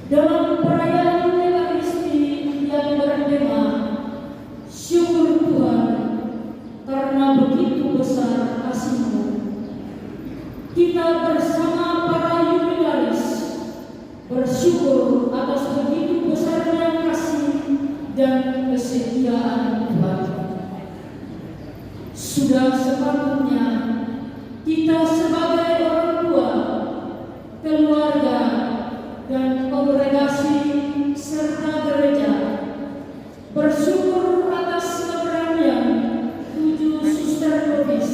dalam perayaan Ekaristi yang bertema Syukur Tuhan karena begitu besar kasih-Mu, kita bersama para jubilaris bersyukur atas begitu besarnya kasih dan kesetiaan Tuhan. Sudah sepatutnya kita sebagai orang tua, keluarga, dan kongregasi serta gereja bersyukur atas keberanian 7 suster Lubis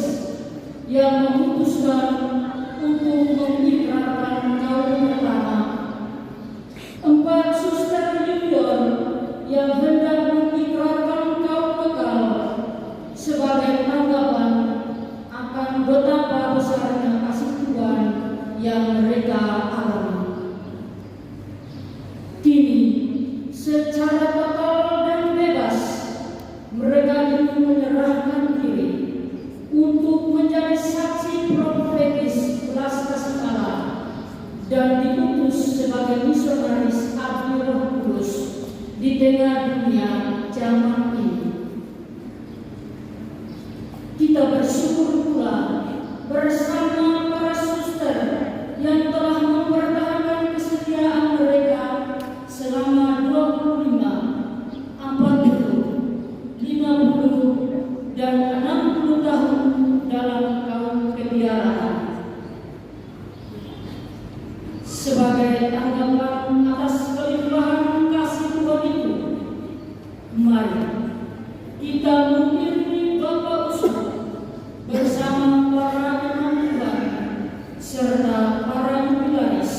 yang memutuskan untuk mengikrarkan kaum pertama, 4 suster junior yang hendak mengikrarkan kaum kekal sebagai tanggapan akan betapa besarnya kasih Tuhan yang mereka alami. Kini, secara total dan bebas, mereka ingin menyerahkan diri untuk menjadi saksi profetis belas kasih Allah dan diutus sebagai misionaris abdi Roh Kudus di tengah dunia zaman ini. Kita bersyukur pula bersama para suster yang telah mempertahankan kesetiaan mereka selama 25, 40, 50, dan 60 tahun dalam kaum kebiaraan. Sebagai tanggapan atas kelimpahan kasih Tuhan itu, mari kita mengiringi Bapak Uskup bersama para imam Tuhan serta para jubilaris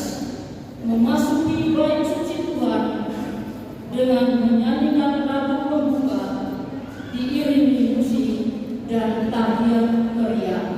memasuki bait suci Tuhan dengan menyanyikan lagu pembuka diiringi musik dan tarian meriah.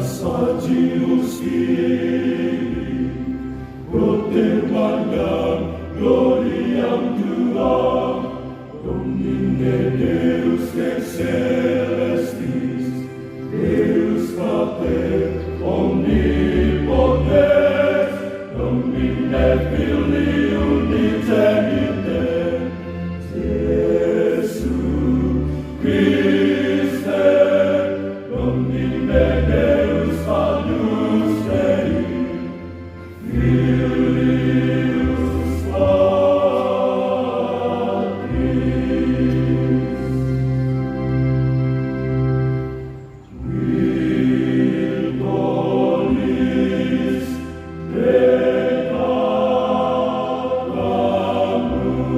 saji Spirit, protermanam gloriam tua, Domine Deus ex celestis, Deus Pater omnipotens, Domine Filii unigenite, Jesu Christe, Domine Deus Agnus Dei, Filius Patris. Virtuolis peccata mundi,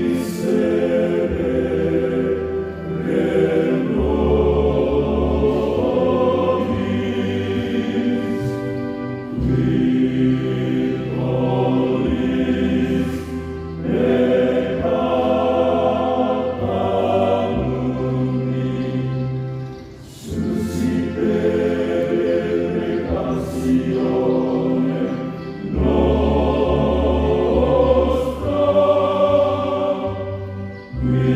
miserere nobis, virtuolis peccata mundi, suscipere precatione nostra, qui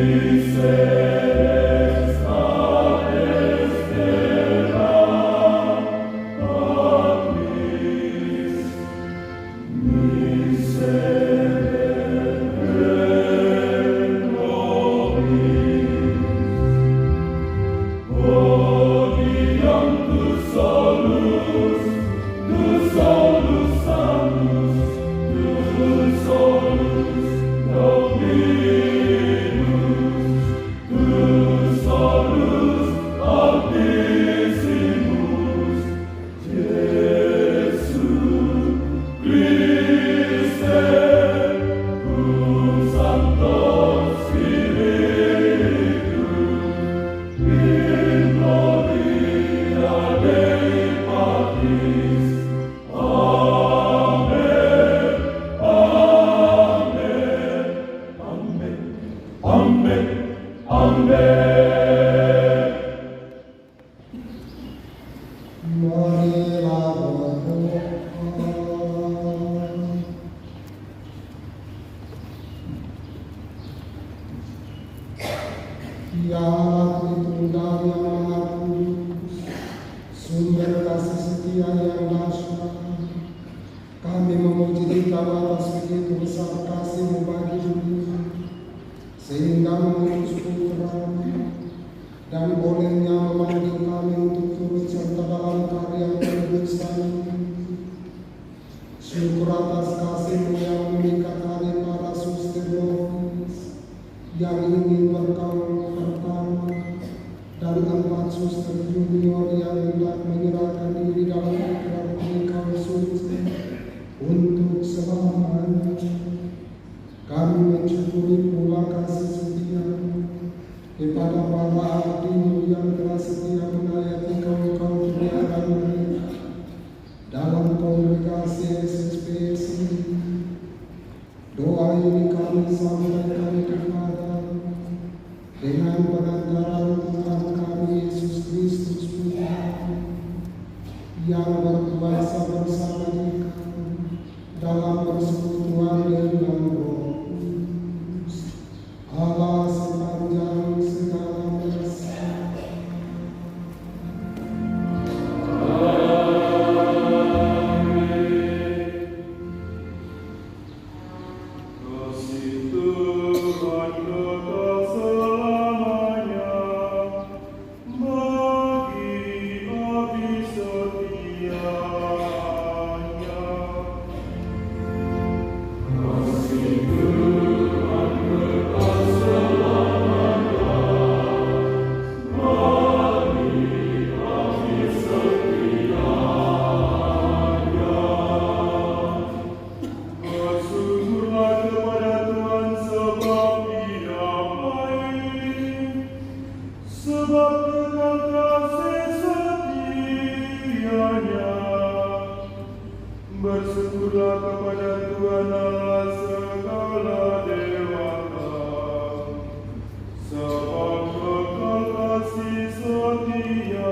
seres ad estera Patris, miserere nobis. Odiam tu solus amus, tu solus Dominus, tu solus Altissimus, Jesu Christe, cum Sancto Spiritus, in gloria Dei Patris. Amen. Amen. Amen. Amen. Amen. Marilah berdoa. Ya Allah Tritunggal yang Maha Kudus, sumber kasih setia yang dahsyat, kami memuji Engkau atas begitu besar kasih-Mu bagi dunia, sehingga mengutus Putra-Mu dan bolehnya memanggil kami untuk turut serta dalam karya penebusan. Syukur atas kasih-Mu yang mengikat hari para suster Lovis yang ingin berkawan pertama dan 4 suster junior yang hendak menyerahkan diri dalam ikrar pernikahan suci untuk selamanya. Kami mensyukuri pula kasih setia-Mu kepada para abdi-Mu yang telah setia menayati kaum-kaum pilihan mereka dalam kongregasi SSPS ini. Doa ini kami sampaikan kepada-Mu dengan pengantaran Tuhan kami Yesus Kristus Putra-Mu, yang berkuasa bersama dengan dalam persekutuan dengan Roh Kudus, Allah sepanjang segala masa. Kasih Tuhan kekal selamanya bagi abdi setianya. Kasih Tuhan kekal selamanya bagi abdi setianya. Bersyukurlah kepada Tuhan sebab Dia baik, sebab kekal kasih setianya. Bersyukurlah kepada Tuhan Allah segala dewata, sebab kekal kasih setianya.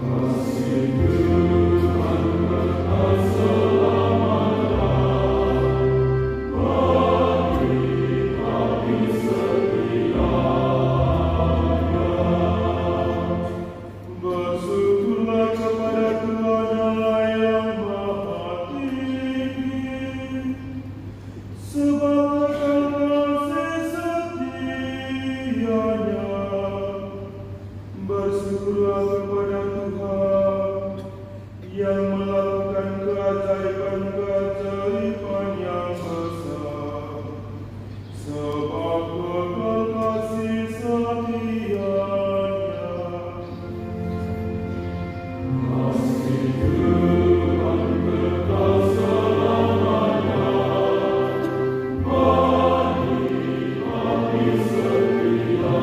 Kasih Tuhan kekal selamanya, bagi kami setianya. Bersyukurlah kepada Tuhan Allah yang Maha Tinggi, sebab kekal kasih setianya. Bersyukurlah kepada Tuhan yang melakukan keajaiban-keajaiban yang besar, sebab kekal kasih setianya. Kasih Tuhan kekal selamanya, bagi kami setianya.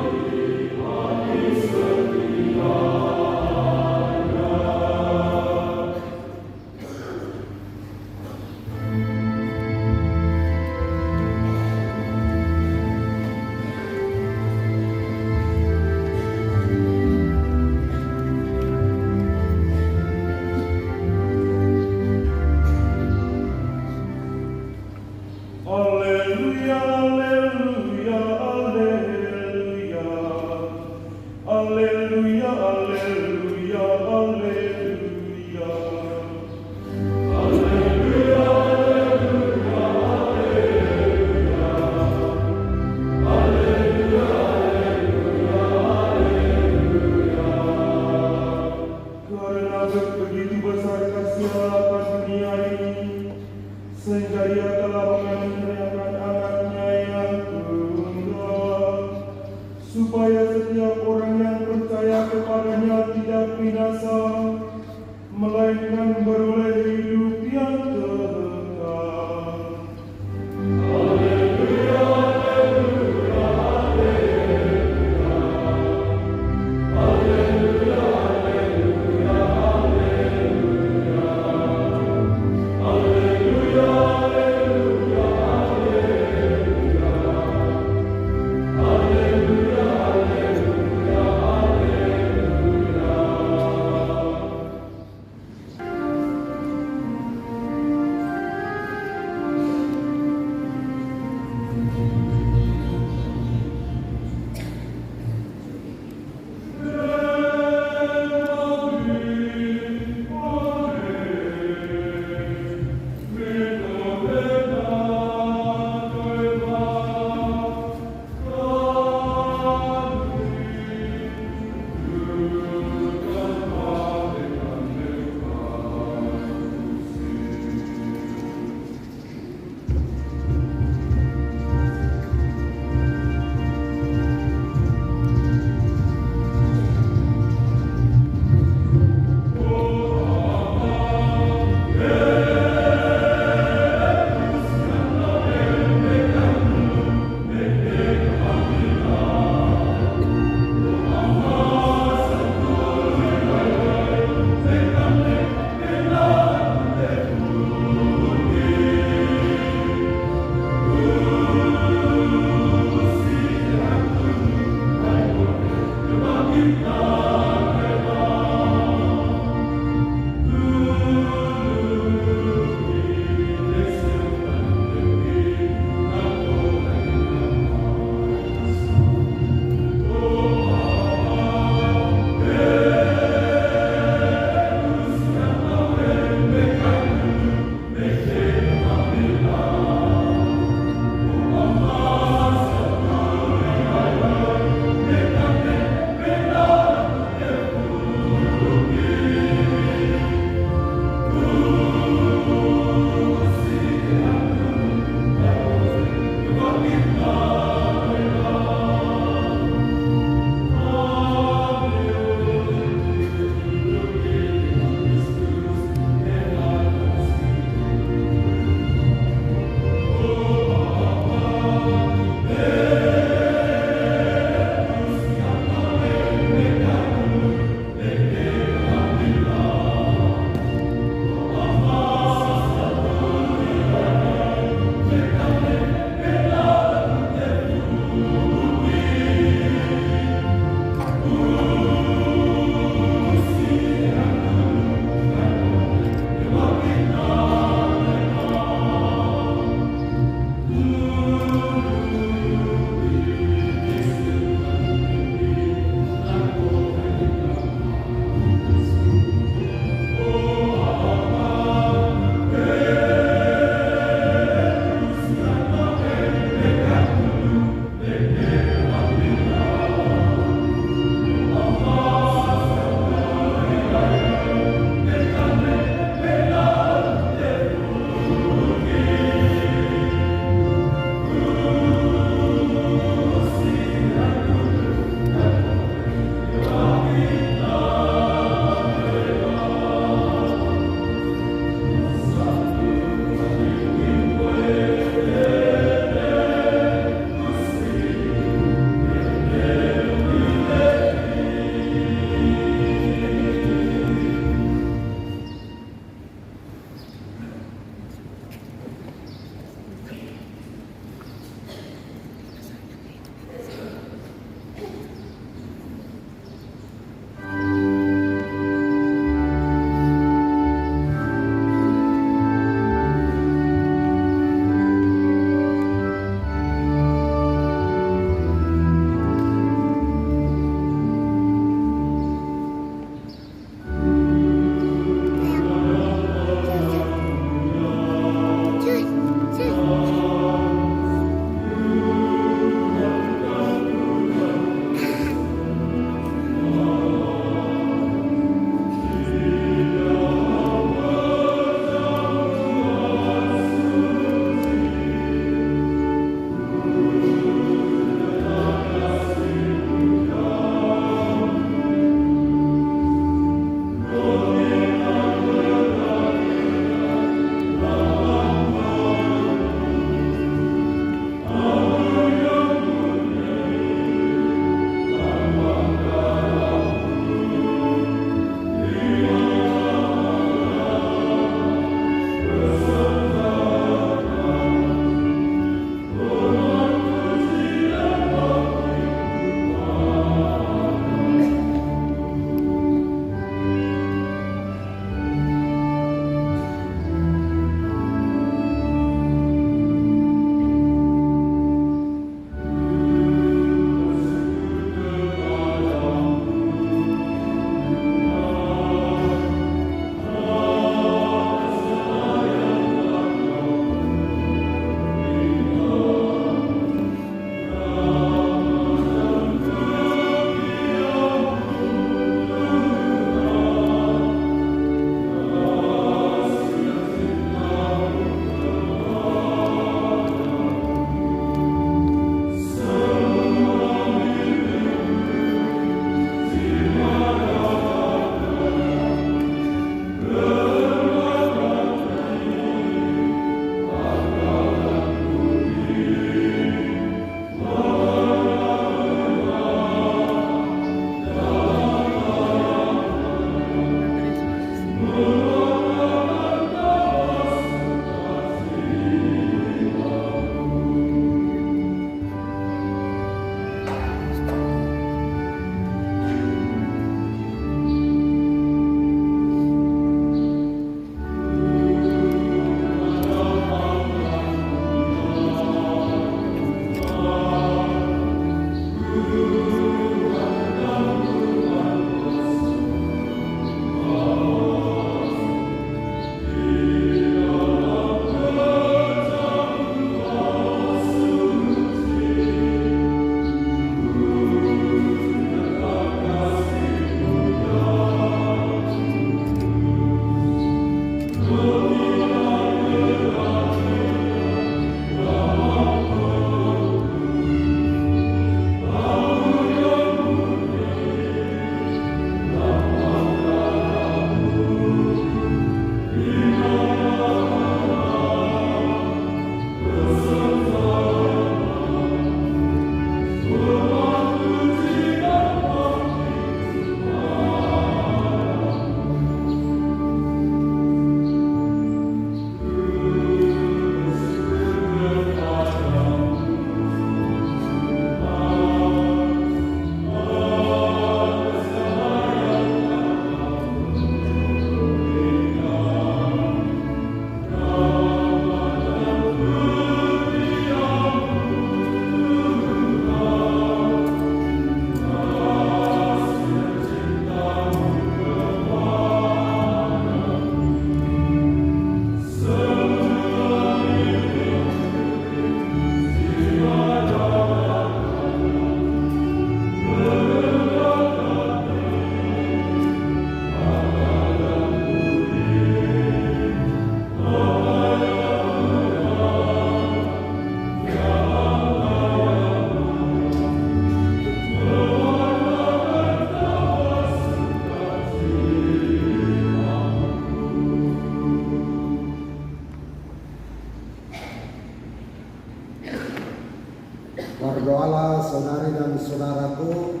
Berdoalah saudari dan saudaraku,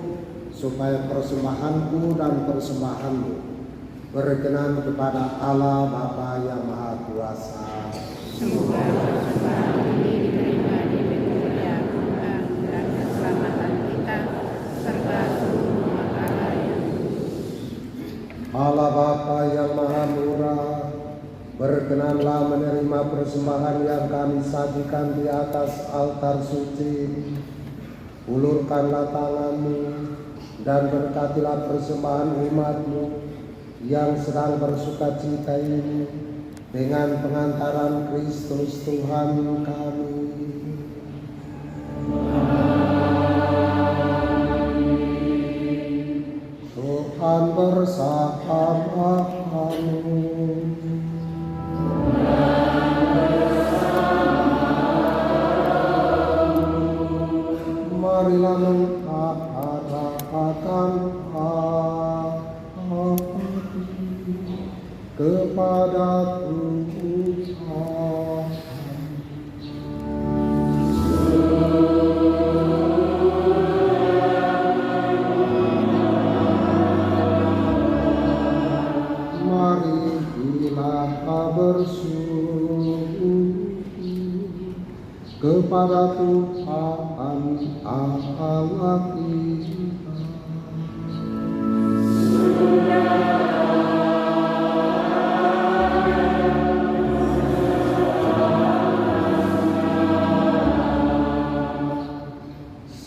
supaya persembahanku dan persembahanmu berkenan kepada Allah Bapa yang Maha Kuasa. Semoga persembahan ini diterima di kemuliaan Tuhan dan keselamatan kita serta seluruh umat Allah yang kudus. Allah Bapa yang Maha Murah, berkenanlah menerima persembahan yang kami sajikan di atas altar suci. Ulurkanlah tanganmu dan berkatilah persembahan umatmu yang sedang bersuka cita ini dengan pengantaran Kristus Tuhan kami. Tuhan bersamamu. Marilah menghadapkan hati kepada Tuhan. Marilah bersujud kepada Tuhan Allah kita.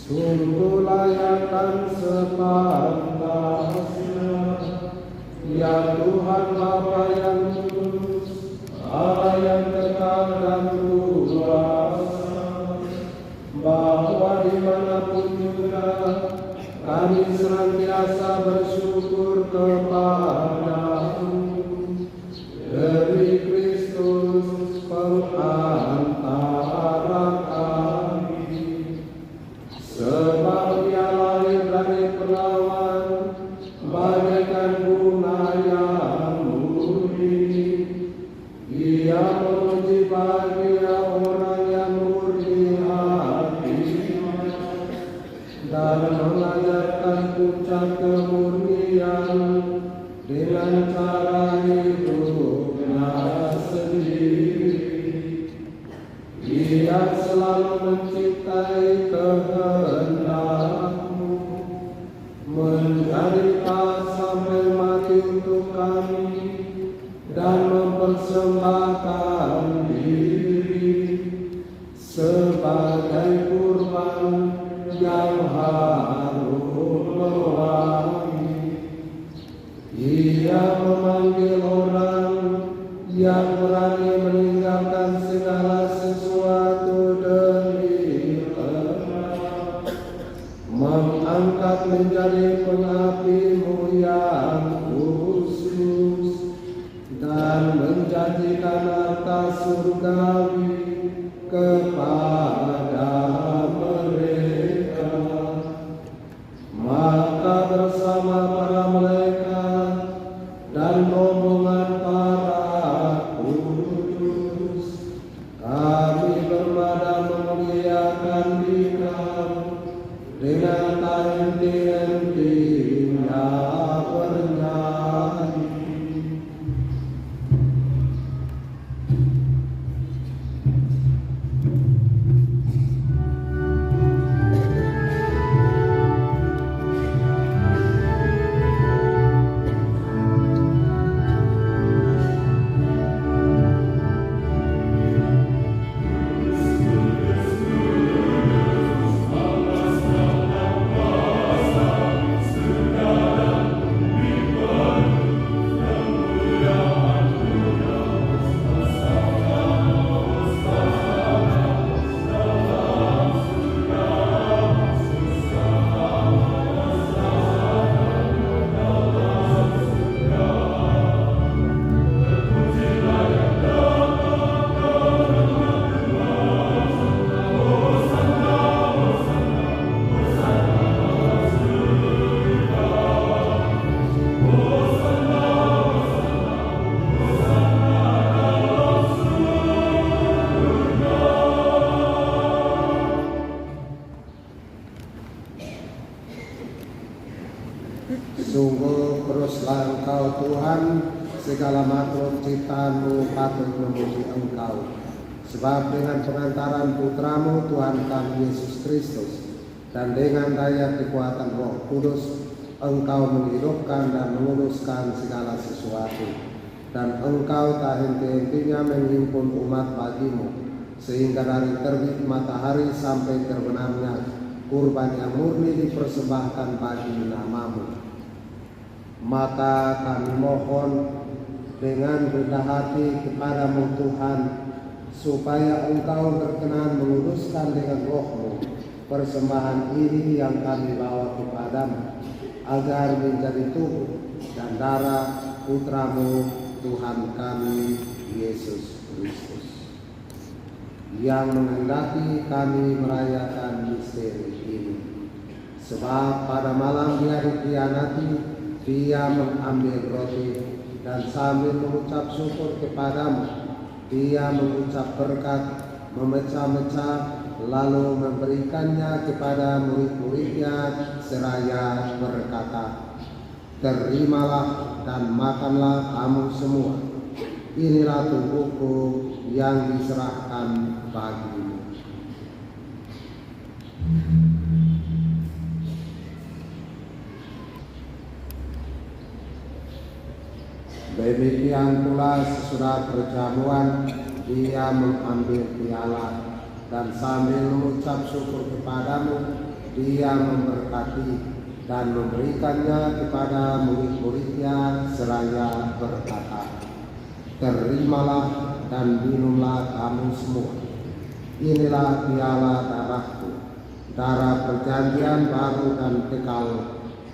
Sungguh layak dan sepantasnya ya Tuhan Bapa yang kudus, Allah yang kekal dan kuasa, bahwa dimanapun juga kami senantiasa bersyukur kepadamu demi Kristus pengantara kami, sebab Dia lahir dari perawan bagaikan bunga yang murni. Ia memuji bahagia orang yang murni hatinya dan mengajarkan puncak kemurnian dengan cara hidupnya sendiri. Ia selalu menciptai kehendakmu, menderita sampai mati untuk kami, dan mempersembahkan diri sebagai kurban yang harum mewangi. Ia memanggil orang yang berani meninggalkan segala sesuatu demi Allah, mengangkat menjadi pengapimu yang khusus, dan menjanjikan harta surgawi kepada mereka. Maka bersama para malaikat dan rombongan para kudus, kami berbadan memuliakan Dikau dengan henti-hentinya bernyanyi. Alas Sungguh teruslah Engkau Tuhan, segala makhluk ciptaanmu patut memuji Engkau. Sebab dengan pengantaran Putramu Tuhan kami Yesus Kristus, dan dengan daya kekuatan Roh Kudus, Engkau menghidupkan dan menguruskan segala sesuatu. Dan Engkau tak henti-hentinya menghimpun umat bagimu, sehingga dari terbit matahari sampai terbenamnya kurban yang murni dipersembahkan bagi namamu. Maka kami mohon dengan rendah hati kepadamu Tuhan, supaya Engkau berkenan menguruskan dengan Roh-Mu persembahan ini yang kami bawa kepadamu, agar menjadi tubuh dan darah Putramu Tuhan kami Yesus Kristus, yang menghendaki kami merayakan misteri ini. Sebab pada malam Dia dikhianati, Dia mengambil roti, dan sambil mengucap syukur kepadamu, Dia mengucap berkat, memecah-mecah, lalu memberikannya kepada murid-muridnya seraya berkata, "Terimalah dan makanlah kamu semua. Inilah tubuhku yang diserahkan bagimu." Demikian pula sesudah perjamuan, Dia mengambil piala, dan sambil mengucap syukur kepadamu, Dia memberkati dan memberikannya kepada murid-muridnya seraya berkata, "Terimalah dan minumlah kamu semua. Inilah piala darahku, darah perjanjian baru dan kekal,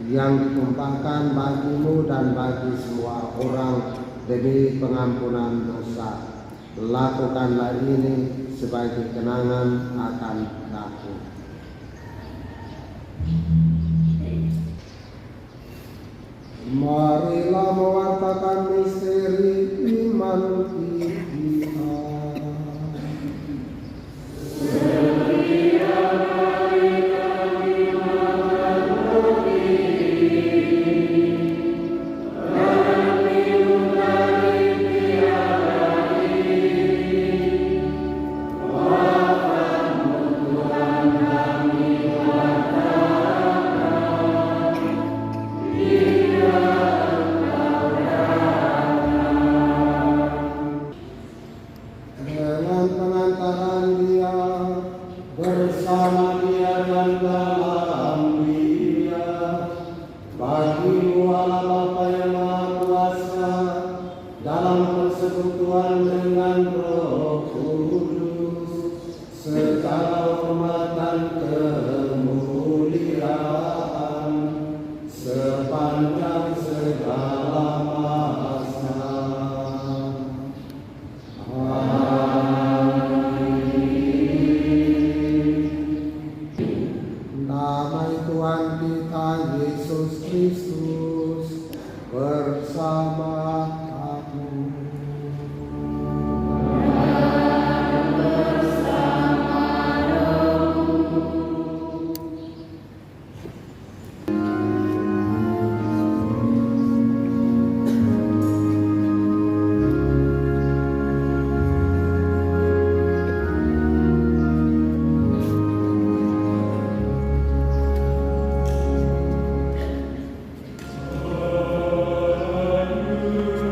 yang ditumpahkan bagimu dan bagi semua orang demi pengampunan dosa. Lakukanlah ini sebagai kenangan akan aku." Marilah mewartakan misteri iman kita. Dengan pengantaran Dia, bersama Dia dan dalam Dia, bagimu Allah Bapa yang Maha Kuasa, dalam persekutuan dengan Roh Kudus, segala hormat dan kemuliaan sepanjang segala masa. Damai Tuhan kita Yesus Kristus bersama kamu. Amen.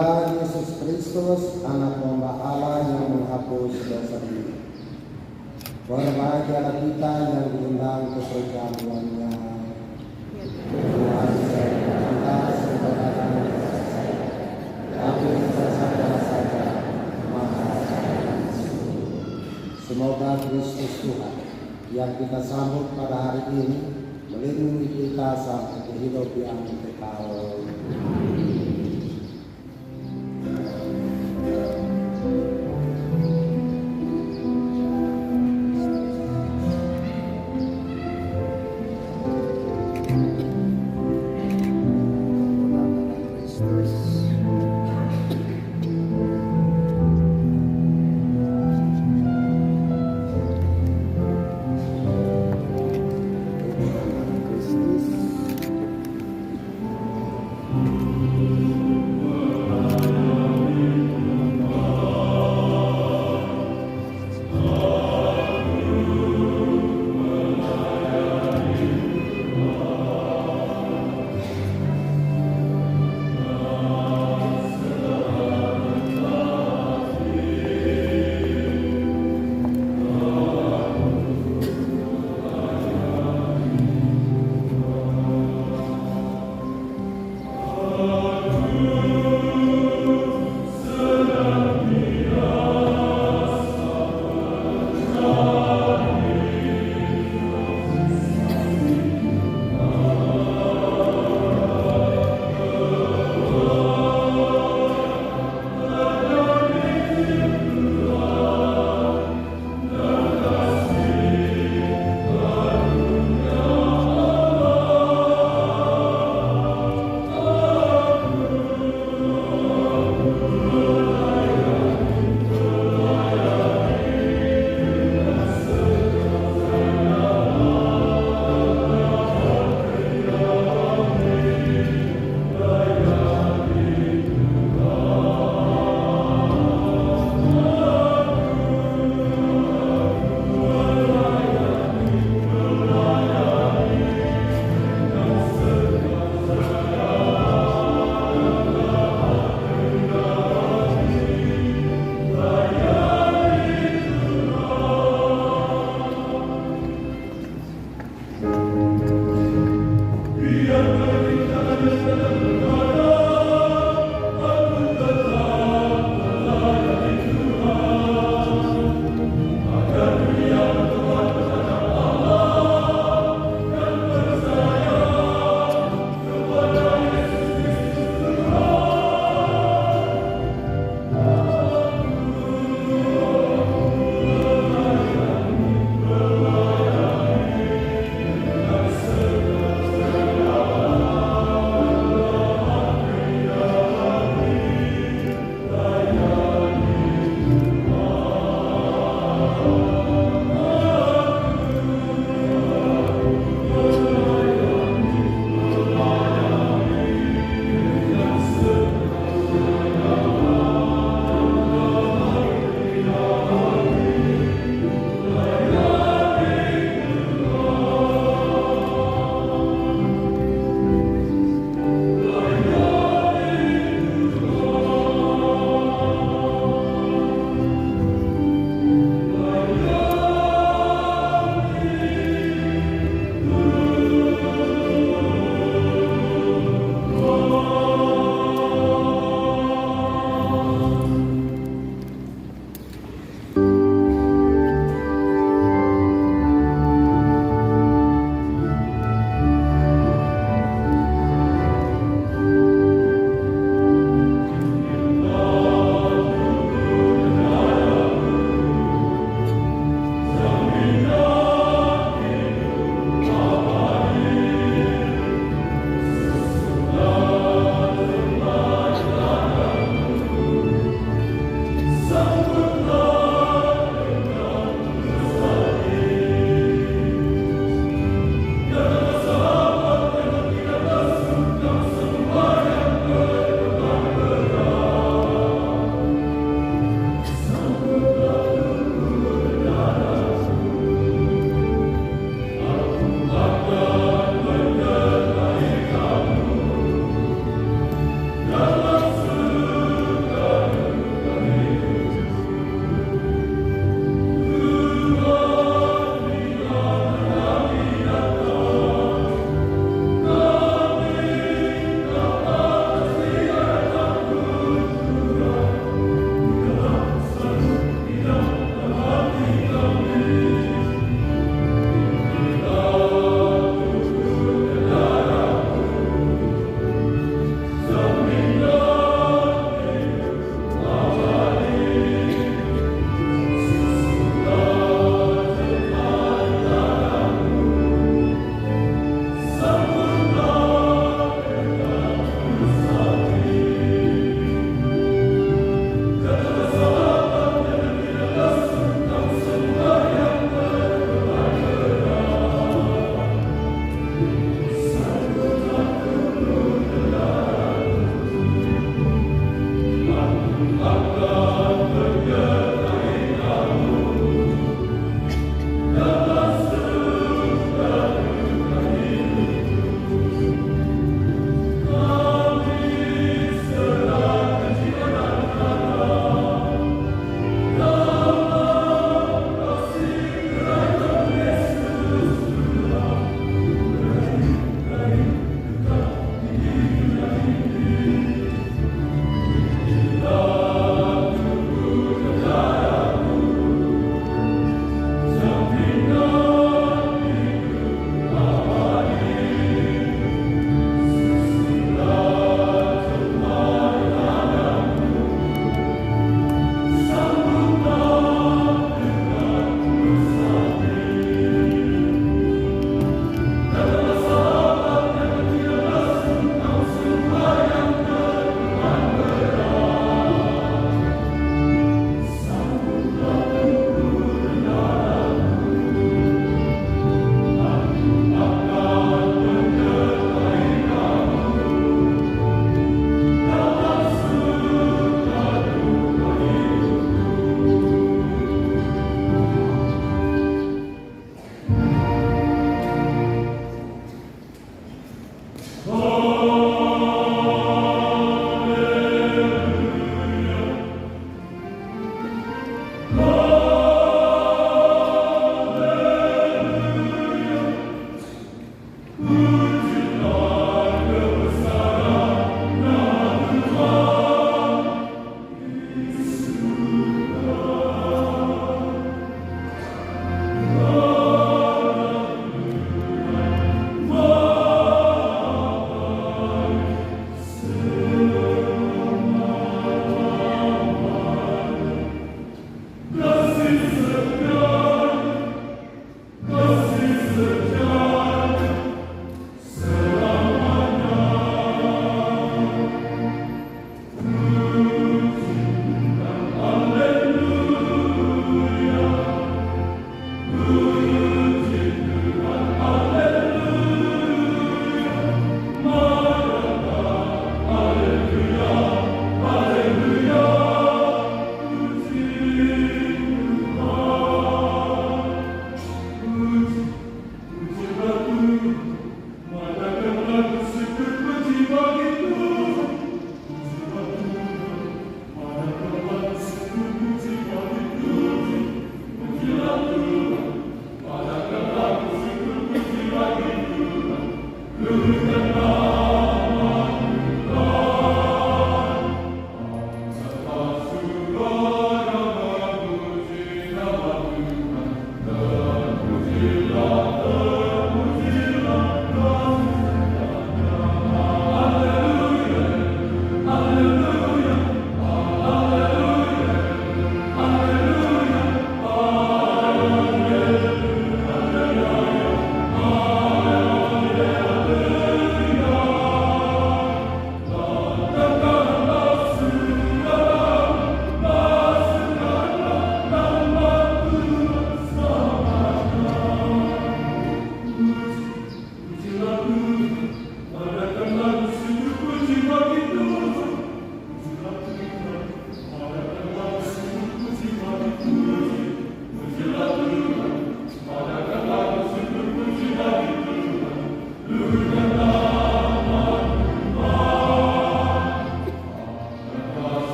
Tuhan Yesus Kristus, Anak Domba Allah yang menghapus dosa dunia. Berbahagialah kita yang diundang ke perjamuannya. Tuhan kita sebenarnya tapi saja Maha. Semoga Kristus Tuhan yang kita sambut pada hari ini melindungi kita sampai ke hidup yang kekal. Kristus.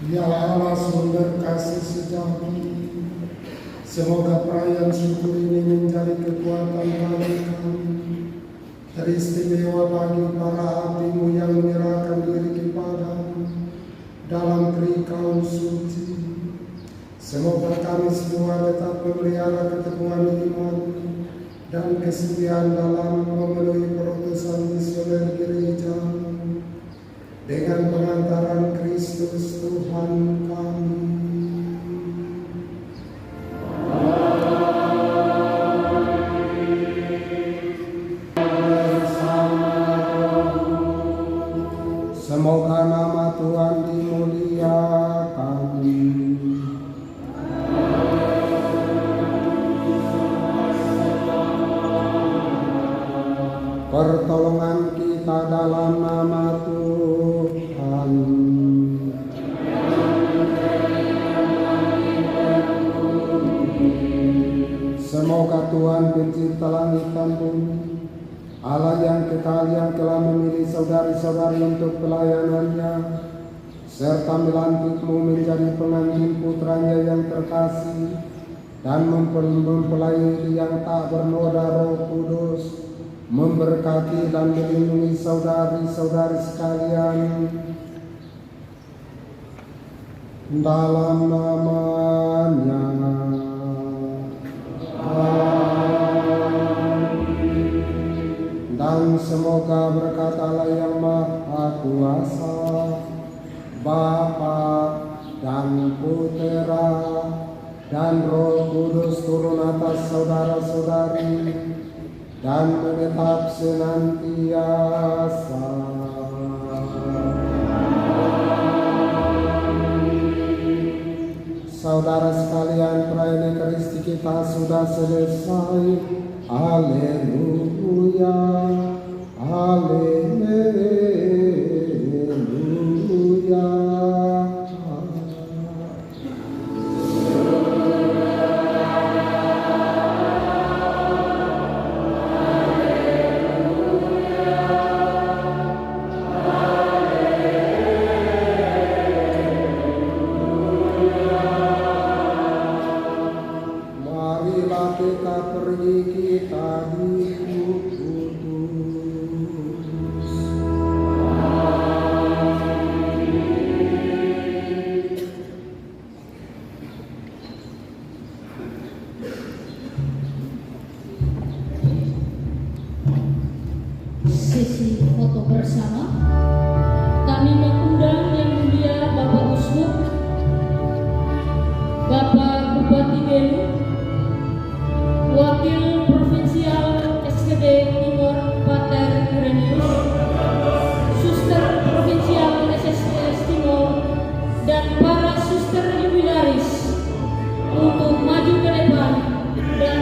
Ya Allah sumber kasih sejati, semoga perayaan syukur ini menjadi kekuatan bagi kami, teristimewa bagi para hatimu yang menyerahkan diri kepadamu dalam kerikau suci. Semoga kami semua tetap memelihara keteguhan iman dan kesetiaan dalam memenuhi perutusan misioner gereja dengan pengantaran Kristus Tuhan kami. Semoga nama Tuhan dimuliakan. Pertolongan kita dalam nama Tuhan. Semoga Tuhan pencipta langit dan bumi, Allah yang kekal yang telah memilih saudari-saudari untuk pelayanannya, serta melantikmu menjadi pengantin putranya yang terkasih, dan mempelai yang tak bernoda Roh Kudus, memberkati dan melindungi saudari-saudari sekalian dalam namanya. Dan semoga berkat Allah yang Maha Kuasa, Bapa dan Putera dan Roh Kudus turun atas saudara-saudari dan menetap senantiasa. Saudara sekalian, perayaan Ekaristi kita sudah selesai. Haleluya, haleluya. Marilah kita pergi, kita dikutus. Sesi foto bersama. Kami mengundang yang mulia Bapak Usmuk, Bapak Bupati Belu, Wakil Provinsial SKD Timur Pater Ireneus, Suster Provinsial SSDS Timur, dan para suster jubilaris untuk maju ke depan dan